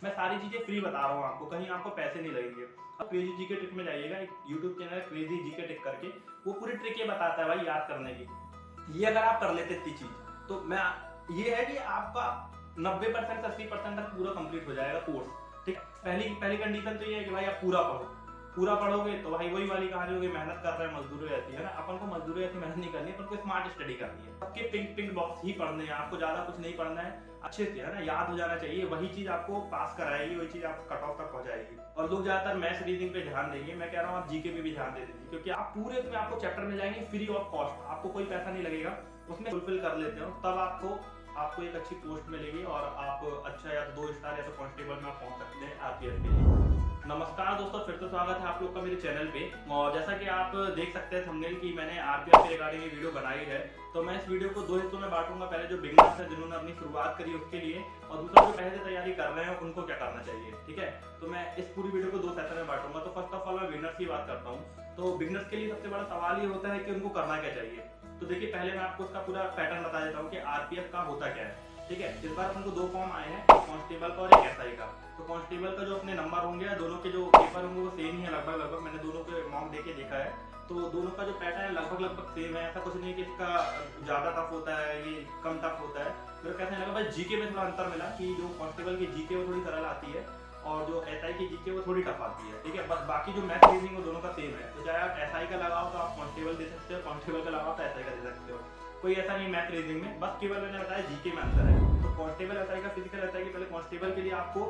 मैं सारी चीजें फ्री बता रहा हूँ आपको, कहीं आपको पैसे नहीं लगेंगे। अब क्रेजी जीके ट्रिक में जाइएगा, एक यूट्यूब चैनल है क्रेजी जीके ट्रिक करके, वो पूरी ट्रिक ये बताता है भाई याद करने की। ये अगर आप कर लेते इतनी चीज तो मैं ये है कि आपका 90% से 80% तक पूरा कंप्लीट हो जाएगा कोर्स। ठीक, पहली कंडीशन तो ये है कि भाई आप पूरा पढ़ोगे तो भाई वही वाली कहानी होगी, मेहनत कर रहे हैं मजदूरी रहती है ना, अपन को मजदूरी ऐसी मेहनत नहीं करनी है, अपन को स्मार्ट स्टडी करनी है। सबके पिंक बॉक्स ही पढ़ने हैं, आपको ज्यादा कुछ नहीं पढ़ना है, अच्छे से है ना याद हो जाना चाहिए, वही चीज आपको पास कराएगी, वही चीज आपको कट ऑफ तक पहुंचाएगी। और लोग ज्यादातर मैथ्स रीजनिंग पे ध्यान देंगे, मैं कह रहा हूँ आप जीके पे भी ध्यान दे दीजिए, क्योंकि आप पूरे उसमें आपको चैप्टर मिल जाएंगे फ्री ऑफ कॉस्ट, आपको कोई पैसा नहीं लगेगा, उसमें फुलफिल कर लेते हो तब आपको एक अच्छी पोस्ट मिलेगी और आप अच्छा या तो 2 स्टार या तो कांस्टेबल में पहुंच सकते हैं आरपीएफ के लिए। नमस्कार दोस्तों, फिर तो स्वागत है आप लोग का मेरे चैनल पे। और जैसा कि आप देख सकते हैं थंबनेल की मैंने आरपीएफ के रिगार्डिंग ये वीडियो बनाई है, तो मैं इस वीडियो को 2 हिस्सों में बांटूंगा। पहले जो बिगिनर्स है जिन्होंने अपनी शुरुआत करी उसके लिए, और दूसरा जो पहले से तैयारी कर रहे हैं उनको क्या करना चाहिए। ठीक है, तो मैं इस पूरी वीडियो को 2 सेशन में बांटूंगा। तो फर्स्ट ऑफ ऑल मैं बिगिनर्स की बात करता हूँ। तो बिगिनर्स के लिए सबसे बड़ा सवाल ये होता है कि उनको करना क्या चाहिए। तो देखिए, पहले मैं आपको उसका पूरा पैटर्न बता देता हूँ कि आरपीएफ का होता क्या है। ठीक है, इस बार हमको 2 फॉर्म आए हैं, एक कांस्टेबल का और एक एसआई का। तो कांस्टेबल का जो अपने नंबर होंगे, दोनों के जो पेपर होंगे वो सेम ही है लगभग। मैंने दोनों के मॉक देके देखा है, तो दोनों का जो पैटर्न है लगभग सेम है। ऐसा कुछ नहीं कि इसका ज्यादा टफ होता है, ये कम टफ होता है। मेरे कैसा लगा, बस जीके में थोड़ा अंतर मिला कि जो कांस्टेबल की जीके वो थोड़ी सरल आती है और जो एसआई की जीके वो थोड़ी टफ आती है। ठीक है, बस बाकी जो मैथ रीजनिंग वो दोनों का सेम है। तो चाहे आप एसआई का लगाओ तो आप कांस्टेबल दे सकते हो, कांस्टेबल का लगाओ तो एसआई का दे सकते हो, कोई ऐसा नहीं मैथ रीजनिंग में, बस केवल मैंने बताया जीके में अंतर है। तो कांस्टेबल एसआई का फिजिकल रहता है कि पहले कांस्टेबल के लिए आपको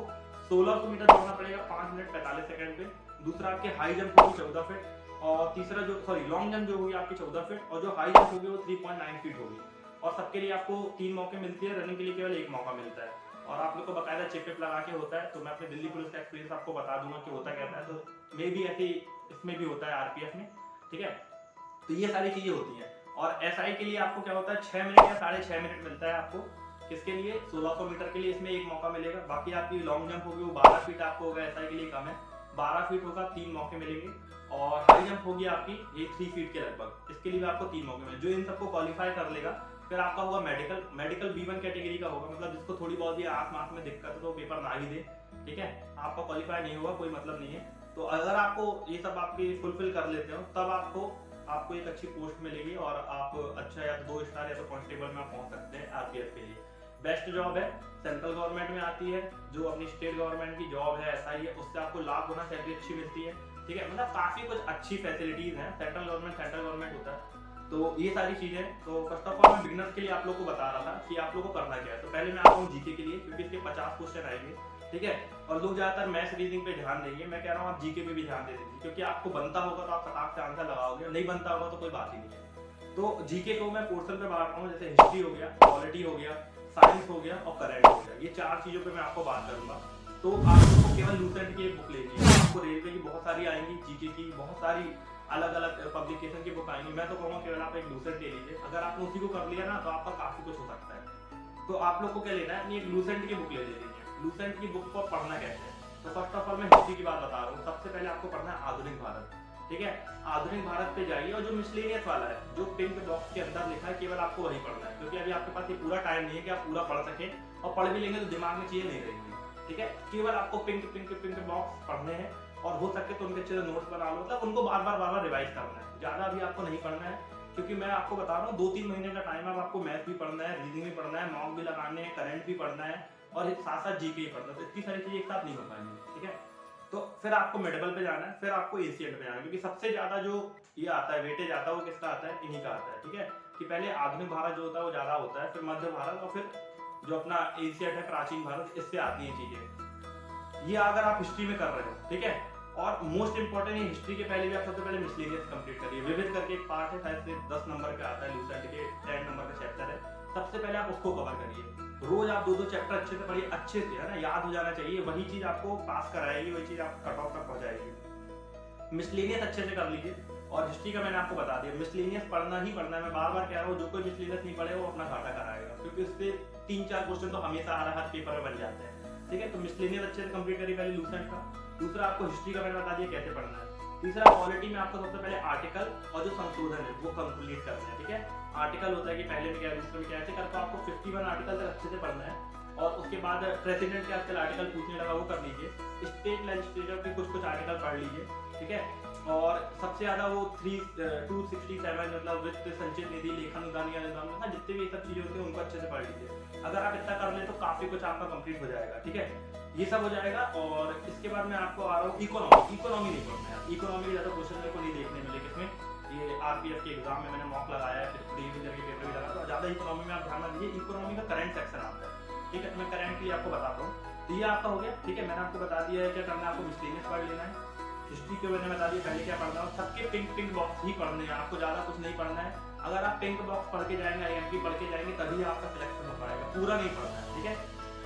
1600 मीटर दौड़ना पड़ेगा 5 मिनट 45 सेकंड पे। दूसरा आपके हाई जंप होगी 14 फीट, और तीसरा जो लॉन्ग जंप जो होगी आपकी 14 फीट, और जो हाई जंप होगी वो 3.9 फीट होगी। और सबके लिए आपको 3 मौके मिलती है, रनिंग के लिए केवल 1 मौका मिलता है। और आप लोग को बकायदा चेकअप लगा के होता है। तो मैं अपने दिल्ली पुलिस का एक्सपीरियंस आपको बता दूंगा कि होता कैसा है। तो मे भी ऐसे इसमें भी होता है आरपीएफ में। ठीक है, तो ये सारी चीजें होती हैं। और एसआई के लिए आपको क्या होता है, 6 मिनट या 6.5 मिनट मिलता है आपको। किसके लिए, 1600 मीटर के लिए इसमें 1 मौका मिलेगा। बाकी आपकी लॉन्ग जंप होगी वो 12 फीट आपको होगा, एसआई के लिए कम है, 12 फीट होगा, 3 मौके मिलेंगे। और हाई जंप होगी आपकी ये 3 फीट के लगभग, इसके लिए भी आपको 3 मौके मिलेंगे। जो इन सबको क्वालिफाई कर लेगा फिर आपका होगा मेडिकल B1 कैटेगरी का होगा, मतलब जिसको थोड़ी बहुत भी आंख में दिक्कत है तो पेपर ना ही दे। ठीक है, आपका क्वालिफाई नहीं होगा कोई मतलब नहीं है। तो अगर आपको ये सब आपकी फुलफिल कर लेते हो तब आपको एक अच्छी पोस्ट मिलेगी और आप अच्छा या तो 2 स्टार या तो कांस्टेबल में पहुंच सकते हैं आरपीएफ के लिए। बेस्ट जॉब है, सेंट्रल गवर्नमेंट में आती है, जो अपनी स्टेट गवर्नमेंट की जॉब है एसआई है, उससे आपको लाख गुना सैलरी अच्छी मिलती है। ठीक है, मतलब काफी कुछ अच्छी फैसिलिटीज हैं। सेंट्रल गवर्नमेंट होता है। तो ये सारी चीजें, तो फर्स्ट ऑफ ऑल मैं बिगिनर्स के लिए आप लोग को बता रहा था कि आप लोग को करना क्या है। तो पहले मैं आता हूँ जीके के लिए, क्योंकि इसके 50 क्वेश्चन आएंगे। ठीक है, और लोग ज्यादातर मैथ्स रीजनिंग पे ध्यान देंगे, मैं कह रहा हूँ आप जीके पे भी ध्यान दे दीजिए, क्योंकि आपको बनता होगा तो आप फटाक से आंसर लगाओगे, नहीं बनता होगा तो कोई बात ही नहीं है। तो जीके को मैं पोर्शन पे बांट रहा हूँ, जैसे हिस्ट्री हो गया, पॉलिटी हो गया, साइंस हो गया और करंट हो गया। ये 4 चीजों पे मैं आपको बात करूंगा। तो आप लोगों को केवल लूसेंट की बुक लेनी है, आपको रेलवे की बहुत सारी आएंगी, जीके की बहुत सारी अलग अलग पब्लिकेशन की बुक आएंगी। मैं तो कहूँगा केवल आप एक लूसेंट ले लीजिए। अगर आपने उसी को कर लिया ना तो आपका काफी कुछ हो सकता है। तो आप लोग को क्या लेना है, अपनी एक लूसेंट की बुक ले लेनी है। लूसेंट की बुक को पढ़ना कैसे है, तो फर्स्ट ऑफ ऑल मैं हिस्ट्री की बात बता रहा हूँ। सबसे पहले आपको पढ़ना है आधुनिक भारत। ठीक है, आधुनिक भारत पे जाइए और जो मिसलेनियस वाला है, जो पिंक बॉक्स के अंदर लिखा है, केवल आपको वही पढ़ना है, क्योंकि अभी आपके पास ये पूरा टाइम नहीं है कि आप पूरा पढ़ सकें, और पढ़ भी लेंगे तो दिमाग में चीजें नहीं रहेंगी। ठीक है, केवल आपको पिंक बॉक्स पढ़ने हैं, और हो सके तो उनके अच्छे नोट्स बना लो, मतलब उनको बार बार रिवाइज करना है। ज्यादा अभी आपको नहीं पढ़ना है, क्योंकि मैं आपको बता रहा हूँ 2-3 महीने का टाइम है। आपको मैथ भी पढ़ना है, रीजनिंग भी पढ़ना है, मॉक भी लगाने हैं, करंट भी पढ़ना है, और साथ साथ जीके भी पढ़ना है। तो इतनी सारी चीजें एक साथ नहीं हो पाएंगी। ठीक है, तो फिर आपको मेडिकल पे जाना है, फिर आपको एशियट पे जाना है, क्योंकि सबसे ज्यादा जो ये आता है वेटेज आता है वो किसका आता है, इन्हीं का आता है। ठीक है, कि पहले आधुनिक भारत जो होता है वो ज्यादा होता है, फिर मध्य भारत, और फिर जो अपना एशियट है प्राचीन भारत, इससे आती है चीजें। ये अगर आप हिस्ट्री में कर रहे हो। ठीक है, और मोस्ट इंपॉर्टेंट है हिस्ट्री के पहले भी आप सबसे पहले मिसलेनियस कंप्लीट करिए। विविध करके एक पार्ट है, शायद से 10 नंबर का आता है, लूसेंट के 10 नंबर का चैप्टर है। सबसे पहले आप उसको कवर करिए। रोज आप 2-2 चैप्टर अच्छे से पढ़िए, अच्छे से है ना, याद हो जाना चाहिए, वही चीज आपको पास कराएगी, वही चीज आपको कट ऑफ तक पहुंचाएगी। मिसलेनियस अच्छे से कर लीजिए। और हिस्ट्री का मैंने आपको बता दिया, मिसलेनियस पढ़ना ही पढ़ना है। मैं बार बार कह रहा हूँ, जो कोई मिसलेनियस नहीं पढ़े वो अपना घाटा कराएगा, क्योंकि उससे 3-4 क्वेश्चन तो हमेशा हर पेपर में बन जाते हैं। ठीक है, तो मिसलेनियस अच्छे से कंप्लीट करिए पहले लूसेंट का। दूसरा आपको हिस्ट्री का मैंने बता दिया कैसे पढ़ना है। तीसरा पॉलिटी में आपको सबसे पहले आर्टिकल और जो संशोधन है वो कंप्लीट करना है। ठीक है, आर्टिकल होता है कि पहले में क्या दूसरे में क्या, ऐसे करके आपको 51 आर्टिकल तक अच्छे से पढ़ना है। और उसके बाद प्रेसिडेंट के आजकल आर्टिकल पूछने लगा, वो कर लीजिए। स्टेट लेजिस्लेचर के कुछ आर्टिकल पढ़ लीजिए, ठीक है। और सबसे ज्यादा वो 267 मतलब वित्त संचित निधि, लेखन दान या अनुदान, जितने भी ये सब चीजें होती है उनको अच्छे से पढ़ लीजिए। अगर आप इतना कर ले तो काफी कुछ आपका कंप्लीट हो जाएगा, ठीक है। ये सब हो जाएगा। और इसके बाद मैं आपको आ रहा हूँ इकोनॉमी नहीं पढ़ना है। इकोनॉमी के ज्यादा क्वेश्चन मेरे को नहीं देखने मिले, किसमें ये आरपीएफ के एग्जाम में मैंने मॉक लगाया है, फिर प्रीवियस ईयर के पेपर भी लगा, तो ज्यादा इकोनॉमी में आप ध्यान ना दीजिए। इकोनॉमी का करंट सेक्शन आता है, ठीक है। मैं करंट की आपको बताता हूँ। तो ये आपका हो गया, ठीक है। मैंने आपको बता दिया है क्या करना है, आपको मिसलेनियस पढ़ लेना है। हिस्ट्री के मैंने बता दिया पहले क्या पढ़ना है। सबके पिंक बॉक्स ही पढ़ने हैं, आपको ज्यादा कुछ नहीं पढ़ना है। अगर आप पिंक बॉक्स पढ़ के जाएंगे, आईएमपी पढ़ के जाएंगे, तभी आपका सिलेक्शन हो पाएगा, पूरा नहीं पढ़ना है, ठीक है।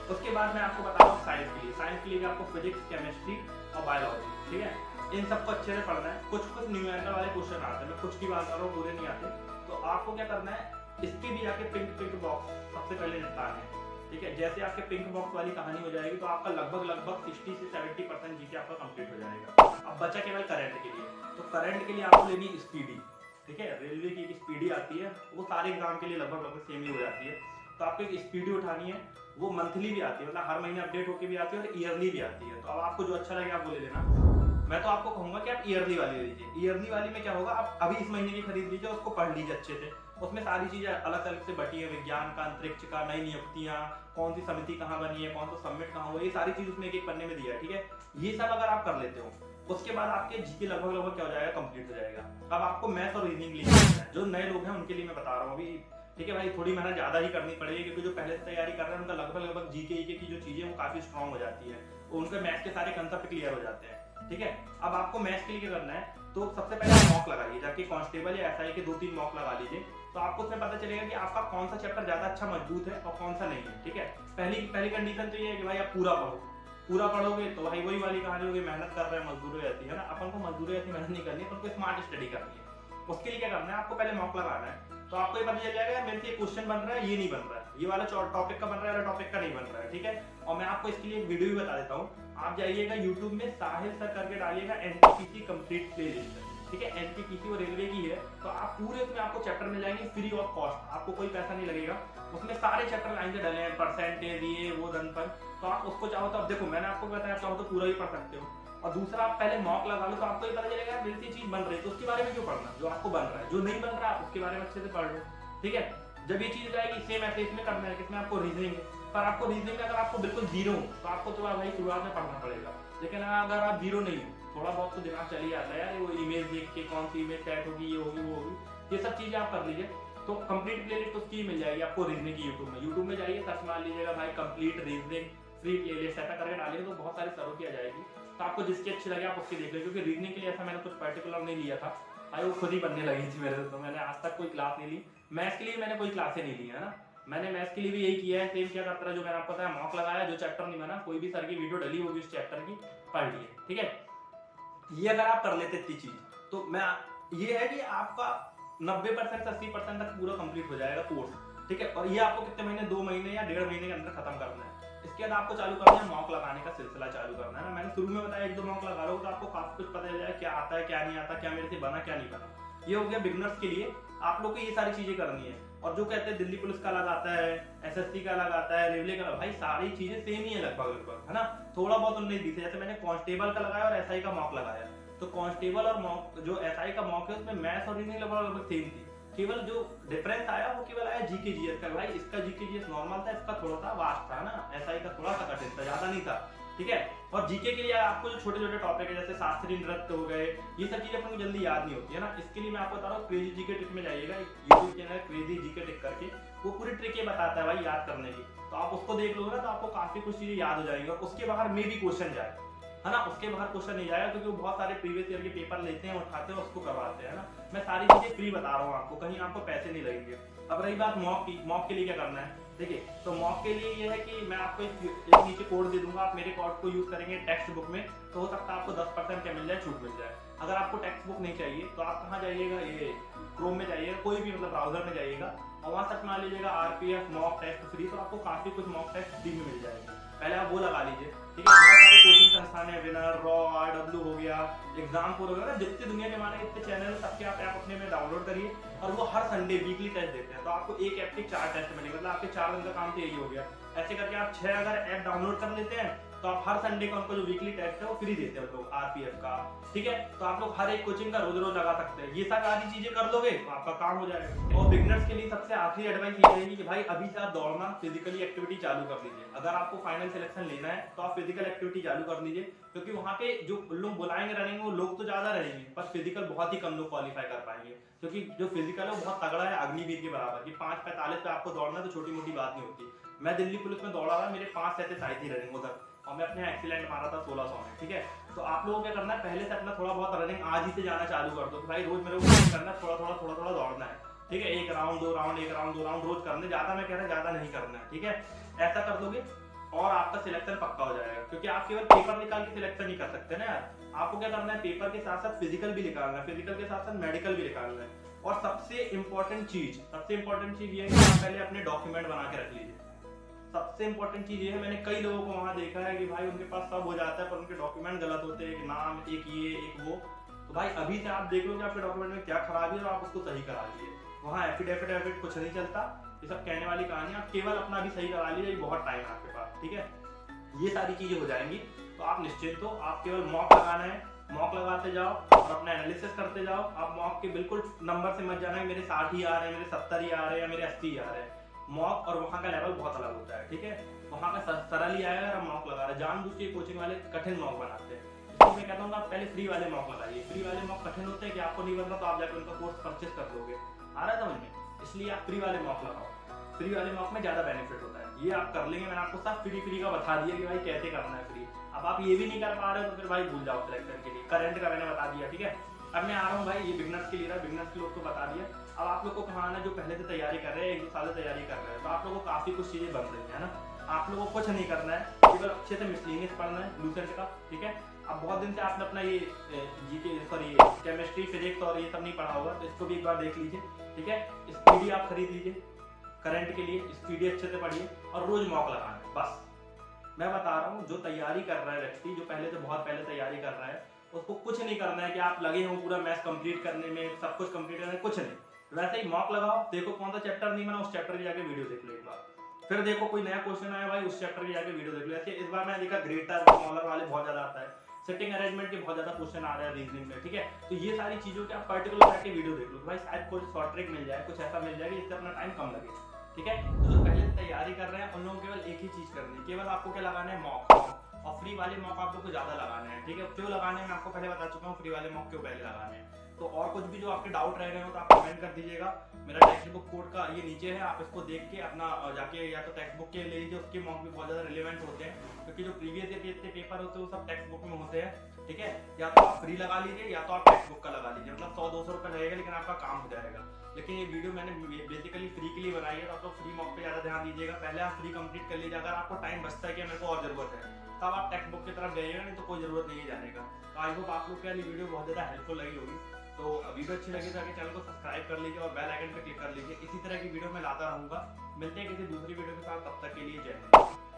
उसके बाद मैं आपको बता रहा हूँ साइंस के लिए। साइंस के लिए भी आपको फिजिक्स, केमिस्ट्री और बायोलॉजी, ठीक है, इन सबको अच्छे से पढ़ना है। कुछ न्यूमेरिकल वाले क्वेश्चन आते हैं, मैं कुछ की बात कर रहा हूँ, पूरे नहीं आते। तो आपको क्या करना है, इसके भी जाके पिंक बॉक्स सबसे पहले निपटाने हैं, ठीक है। जैसे आपके पिंक बॉक्स वाली कहानी हो जाएगी तो आपका लगभग 60 से 70% जीके आपका कंप्लीट हो जाएगा। अब बचा केवल करंट के लिए। तो करंट के लिए आपको लेनी स्पीडी, ठीक है। रेलवे की एक स्पीडी आती है, वो सारे एग्जाम के लिए लगभग सेम ही हो जाती है। तो आपको एक स्पीडी उठानी है, वो मंथली भी आती है, मतलब हर महीने अपडेट होकर भी आती है, और ईयरली भी आती है। तो अब आपको जो अच्छा लगे आप वो ले लेना। मैं तो आपको कहूंगा कि आप ईयरली वाली ले लीजिए। ईयरली वाली में क्या होगा, आप अभी इस महीने की खरीद लीजिए, उसको पढ़ लीजिए अच्छे से। उसमें सारी चीजें अलग अलग से बटी है, विज्ञान का, अंतरिक्ष का, नई नियुक्तियां, कौन सी समिति कहाँ बनी है, कौन सा सबमिट कहाँ हुआ, ये सारी चीज उसमें एक पन्ने में दिया है, ठीक है। ये सब अगर आप कर लेते हो, उसके बाद आपके जीके लगभग क्या हो जाएगा, कंप्लीट हो जाएगा। अब आपको मैथ और रीजनिंग लिखना है। जो नए लोग हैं उनके लिए मैं बता रहा हूँ अभी, ठीक है भाई, थोड़ी मेहनत ज्यादा ही करनी पड़ेगी, क्योंकि जो पहले से तैयारी कर रहे हैं उनका लगभग जीके की जो चीजें वो काफी स्ट्रॉन्ग हो जाती है, उनके मैथ्स के सारे कंसेप्ट क्लियर हो जाते हैं, ठीक है। अब आपको मैथ्स के लिए क्या करना है, तो सबसे पहले आप मॉक लगाइए, जाके कांस्टेबल या एसआई के 2-3 मॉक लगा लीजिए। तो आपको उसमें पता चलेगा कि आपका कौन सा चैप्टर ज्यादा अच्छा मजबूत है और कौन सा नहीं है, ठीक है। पहली कंडीशन तो ये है कि भाई आप पूरा पढ़ोगे तो भाई वही वाली कहानी होगी, मेहनत कर रहे हैं मजदूरी रहती है ना। अपन को मजदूरी ऐसी मेहनत नहीं करनी है, अपन को स्मार्ट स्टडी करनी है। उसके लिए क्या करना है, आपको पहले मॉक लगाना है। तो आपको ये पता चल जाएगा मेरे से क्वेश्चन बन रहा है, ये नहीं बन रहा है, ये वाला टॉपिक का बन रहा है, वाला टॉपिक का नहीं बन रहा है, ठीक है। और मैं आपको इसके लिए एक वीडियो भी बता देता हूँ। आप जाइएगा यूट्यूब में, साहिल सर करके डालिएगा, एनटीपीसी कंप्लीट प्लेलिस्ट, ठीक है। एनटीपीसी वो रेलवे की है, तो आप पूरे उसमें आपको चैप्टर मिल जाएंगे फ्री ऑफ कॉस्ट, आपको कोई पैसा नहीं लगेगा। उसमें सारे चैप्टर लाइन से डले हैं, परसेंटेज, ये वो धनपन। तो आप उसको चाहो तो, अब देखो मैंने आपको बताया, चाहो तो पूरा ही पढ़ सकते हो। और दूसरा, आप पहले मॉक लगा लो, तो आपको ये पता चलेगा मेरे से चीज बन रही है, तो उसके बारे में क्यों पढ़ना, जो आपको बन रहा है। जो नहीं बन रहा उसके बारे में अच्छे से पढ़ लो, ठीक है। जब ये चीज जाएगी, सेम ऐसे इसमें करना है, किसमें आपको रीजनिंग है। पर आपको रीजनिंग में अगर आपको बिल्कुल जीरो हो तो आपको तो भाई शुरुआत में पढ़ना पड़ेगा। लेकिन अगर आप जीरो नहीं हो, थोड़ा बहुत तो दिमाग चल ही आता है यार, वो इमेज देख के कौन सी इमेज सेट होगी, ये होगी वो होगी, ये सब चीजें आप कर लीजिए। तो कंप्लीट प्लेलिस्ट उसकी मिल जाएगी आपको रीजनिंग की। यूट्यूब में जाइए, सर्च मार लीजिएगा भाई कंप्लीट रीजनिंग फ्री प्लेलिस्ट, ऐसा करके डालिए तो बहुत सारे सरों की आ जाएगी। तो आपको जिसकी अच्छी लगे आप उसकी देख लो, क्योंकि रीजनिंग के लिए ऐसा मैंने कुछ पर्टिकुलर नहीं लिया था भाई, वो खुद ही बनने लगी थी मेरे से। तो मैंने आज तक कोई क्लास नहीं ली। मैथ्स के लिए मैंने कोई क्लासें नहीं ली है ना, मैंने मैथ्स के लिए भी यही किया है, सेम क्या करता है, जो मैंने आपको बताया, मॉक लगाया, जो चैप्टर नहीं बना, कोई भी सर की वीडियो डली होगी उस चैप्टर की, पढ़ लिए, ठीक है। ये अगर आप कर लेते इतनी चीज, तो मैं ये है कि आपका 90% से 80% तक पूरा कंप्लीट हो जाएगा कोर्स, ठीक है। और ये आपको कितने महीने, 2 महीने या 1.5 महीने के अंदर खत्म करना है। इसके बाद आपको चालू करना है मॉक लगाने का सिलसिला चालू करना है ना। मैंने शुरू में बताया 1-2 मॉक लगा लो तो आपको काफी कुछ पता चल जाएगा, क्या आता है क्या नहीं आता, क्या मेरे से बना क्या नहीं बना। ये हो गया बिगनर्स के लिए, आप लोग को ये सारी चीजें करनी है। और जो कहते हैं दिल्ली पुलिस का अलग आता है, एसएससी का अलग आता है, रेलवे का, भाई सारी चीजें सेम ही है लगभग, है ना। थोड़ा बहुत उनने दी थी, जैसे मैंने कांस्टेबल का लगाया और एसआई का मॉक लगाया, तो कांस्टेबल और मॉक, जो एसआई का मॉक है उसमें मैथ्स और रीजनिंग लगभग सेम थी। केवल जो डिफरेंस आया वो केवल आया जीके जीएस का। भाई इसका जीके जीएस नॉर्मल था, इसका थोड़ा सा वास्ट था ना, एसआई का थोड़ा सा कठिन था, ज्यादा नहीं था, ठीक है। और जीके के लिए आपको जो छोटे छोटे टॉपिक है, जैसे शास्त्रीय नृत्य हो गए, ये सब चीजें अपन को जल्दी याद नहीं होती है ना। इसके लिए मैं आपको बता रहा हूँ, क्रेजी जीके ट्रिक में जाइएगा, YouTube channel crazy GK trick करके, वो पूरी ट्रिक बताता है भाई याद करने की। तो आप उसको देख लोगे ना तो आपको काफी कुछ चीजें याद हो जाएंगी। और उसके बाहर में भी क्वेश्चन जाए, है ना, उसके बाहर क्वेश्चन नहीं जाएगा, क्योंकि वो बहुत सारे प्रीवियस ईयर के पेपर लेते हैं, उठाते हैं, उसको करवाते हैं ना। मैं सारी चीजें फ्री बता रहा हूँ आपको, कहीं आपको पैसे नहीं लगेंगे। अब रही बात मॉक की, मॉक के लिए क्या करना है, देखिए। तो मॉक के लिए ये है कि मैं आपको एक नीचे कोड दे दूंगा, आप मेरे कोड को यूज करेंगे टेक्स्ट बुक में, तो हो सकता है आपको 10% क्या मिल जाए, छूट मिल जाए। अगर आपको टेक्स्ट बुक नहीं चाहिए तो आप कहाँ जाइएगा, ये क्रोम में जाइएगा, कोई भी मतलब ब्राउजर में जाइएगा, और वहां सर्च मार लीजिएगा आरपीएफ मॉक टेस्ट फ्री, तो आपको काफी कुछ मॉक टेस्ट फ्री में मिल जाएगा। पहले आप वो लगा लीजिए, ठीक है। बहुत सारे कोचिंग संस्थान है, विनर, रॉ, आरडब्ल्यू हो गया, एग्जाम वगैरह जितने दुनिया के माने इतने चैनल सबके आप ऐप अपने में डाउनलोड करिए और वो हर संडे वीकली टेस्ट देते हैं। तो आपको एक ऐप के 4 टेस्ट मिलेंगे, मतलब आपके 4 दिन का काम तो यही हो गया। ऐसे करके आप 6 अगर ऐप डाउनलोड कर लेते हैं तो आप हर संडे का उनको जो वीकली टेस्ट है वो फ्री देते हैं लोग आरपीएफ का, ठीक है। तो आप लोग हर एक कोचिंग का रोज रोज लगा सकते हैं। ये सारी चीजें कर लोगे तो आपका काम हो जाएगा। और बिगनर्स के लिए सबसे आखिरी एडवाइस ये रहेगी कि भाई अभी से आप दौड़ना फिजिकली एक्टिविटी चालू कर लीजिए। अगर आपको फाइनल सिलेक्शन लेना है तो आप फिजिकल एक्टिविटी चालू कर लीजिए, क्योंकि वहाँ पे जो लोग बुलाएंगे रनिंग वो लोग तो ज्यादा रहेंगे, पर फिजिकल बहुत ही कम लोग क्वालिफाई कर पाएंगे, क्योंकि जो फिजिकल है वो बहुत तगड़ा है, अग्निवीर के बराबर की 5:45 पे आपको दौड़ना तो छोटी मोटी बात नहीं होती। मैं दिल्ली पुलिस में दौड़ा था, मेरे 5 सेट आई थी रनिंग उधर, और मैं अपने एक्सीलेंट मारा था 1600 में, ठीक है। तो आप लोगों को क्या करना है, पहले से अपना थोड़ा बहुत रनिंग आज ही से जाना चालू कर दो कि भाई रोज मेरे को करना है, थोड़ा थोड़ा दौड़ना है, ठीक है। 1 राउंड 2 राउंड 1 राउंड 2 राउंड रोज करने, ज्यादा मैं कह रहा ज्यादा नहीं करना है, ठीक है। ऐसा कर दोगे और आपका सिलेक्शन पक्का हो जाएगा, क्योंकि आप केवल पेपर निकाल के सिलेक्शन नहीं कर सकते ना यार। आपको क्या करना है, पेपर के साथ साथ फिजिकल भी निकालना है, फिजिकल के साथ साथ मेडिकल भी निकालना है। और सबसे इंपॉर्टेंट चीज ये है कि आप पहले अपने डॉक्यूमेंट बना के रख लीजिए। सबसे इंपॉर्टेंट चीज ये है, मैंने कई लोगों को वहां देखा है कि भाई उनके पास सब हो जाता है पर उनके डॉक्यूमेंट गलत होते हैं, एक नाम एक ये एक वो। तो भाई अभी से आप देख लो कि आपके डॉक्यूमेंट में क्या खराबी है और आप उसको सही करा लीजिए। वहाँ एफिडेविट कुछ नहीं चलता, ये सब कहने वाली कहानी। आप केवल अपना भी सही करा लीजिए, बहुत टाइम है आपके पास, ठीक है। ये सारी चीजें हो जाएंगी तो आप निश्चिंत हो। आप केवल मॉक लगाना है, मॉक लगाते जाओ और अपना एनालिसिस करते जाओ। आप मॉक के बिल्कुल नंबर से मत जाना है मेरे 60 ही आ रहे हैं, मेरे 70 ही आ रहे हैं या मेरे 80 आ रहे हैं। मॉक और वहाँ का लेवल बहुत अलग होता है, ठीक है। वहाँ का सरल ही आएगा, अगर मॉक लगा रहे, जानबूझ के कोचिंग वाले कठिन मॉक बनाते हैं। इसलिए मैं कहता हूँ आप पहले फ्री वाले मॉक लगाइए। फ्री वाले मॉक कठिन होते हैं कि आपको नहीं बनता तो आप जाकर उनका कोर्स परचेस कर लोगे, आ रहा है समझ में। इसलिए आप फ्री वाले मॉक लगाओ, फ्री वाले मॉक में ज्यादा बेनिफिट होता है। ये आप कर लेंगे, मैंने आपको सब फ्री का बता दिया कि भाई कैसे करना है फ्री। अब आप ये भी नहीं कर पा रहे हो तो फिर भाई भूल जाओ सिलेक्शन के लिए। करंट का मैंने बता दिया, ठीक है। अब मैं आ रहा हूँ भाई, ये बिगनर्स के लिए रहा, बिगनर्स के लोग को बता दिया। अब आप लोग को कहाँ आना, जो पहले से तैयारी कर रहे हैं, 1-2 साल से तैयारी कर रहे हैं, तो आप लोगों को काफी कुछ चीजें बन रही है ना। आप लोगों को कुछ नहीं करना है, केवल अच्छे से मिसलिनियस पढ़ना है लूसेंट का, ठीक है। अब बहुत दिन से आपने अपना ये जीके सॉरी केमिस्ट्री फिजिक्स और ये सब नहीं पढ़ा होगा, तो इसको भी एक बार देख लीजिए, ठीक है। स्पीडी आप खरीद लीजिए करंट के लिए, स्पीडी अच्छे से पढ़िए और रोज मॉक लगाना है बस। मैं बता रहा हूँ, जो तैयारी कर रहा है व्यक्ति, जो पहले से बहुत पहले तैयारी कर रहा है, उसको कुछ नहीं करना है कि आप लगे हो पूरा मैथ्स कंप्लीट करने में, सब कुछ कंप्लीट करने में, कुछ नहीं। वैसे ही मॉक लगाओ, देखो कौन सा चैप्टर नहीं बना, उस चैप्टर की जाके वीडियो देख लो एक बार। फिर देखो कोई नया क्वेश्चन आया भाई, उस चैप्टर की जाके वीडियो देख लो। ऐसे इस बार मैंने देखा ग्रेटर स्मॉलर वाले बहुत ज्यादा आता है, सिटिंग अरेंजमेंट के बहुत ज्यादा क्वेश्चन आ रहे हैं रीजनिंग में, ठीक है। तो ये सारी चीजों के आप पर्टिकुलर जाके वीडियो देख लो भाई, शायद कोई शॉर्ट ट्रिक मिल जाए, कुछ ऐसा मिल जाए जिससे अपना टाइम कम लगे, ठीक है। तो जो पहले तैयारी कर रहे हैं उन लोगों को केवल एक ही चीज करनी है, केवल आपको क्या लगाना है, मॉक। और फ्री वाले मॉक आप लोग को ज्यादा लगाने हैं, ठीक है। क्यों लगाने हैं आपको पहले बता चुका हूँ, फ्री वाले मॉक क्यों पहले लगाने हैं। तो और कुछ भी जो आपके डाउट रह गए हो तो आप कमेंट कर दीजिएगा। मेरा टेक्स्ट बुक कोड का ये नीचे है, आप इसको देख के अपना जाके या तो टेक्स्ट बुक के ले लीजिए, उसके मॉक भी बहुत ज्यादा रिलेवेंट होते हैं, क्योंकि जो प्रीवियस ईयर के इतने पेपर होते हैं वो सब टेक्स्ट बुक में होते हैं, ठीक है। या तो आप फ्री लगा लीजिए या तो आप टेक्स्ट बुक का लगा लीजिए, मतलब 100-200 रुपये लगेगा लेकिन आपका काम हो जाएगा। लेकिन ये वीडियो मैंने बेसिकली फ्री के लिए बनाई है, तो आप लोग फ्री मॉक पे ज्यादा ध्यान दीजिएगा। पहले आप फ्री कंप्लीट कर लीजिए, अगर आपको टाइम बचता है कि मेरे को और जरूरत है तब आप टेक्स्ट बुक की तरफ जाइएगा, नहीं तो कोई जरूरत नहीं है जाने का। तो आई होप आप लोग के लिए वीडियो बहुत ज्यादा हेल्पफुल लगी होगी। तो वीडियो अच्छी लगी तो आगे चैनल को सब्सक्राइब कर लीजिए और बेल आइकन पे क्लिक कर लीजिए। इसी तरह की वीडियो मैं लाता रहूंगा। मिलते हैं किसी दूसरी वीडियो के साथ, तब तक के लिए जय हिंद।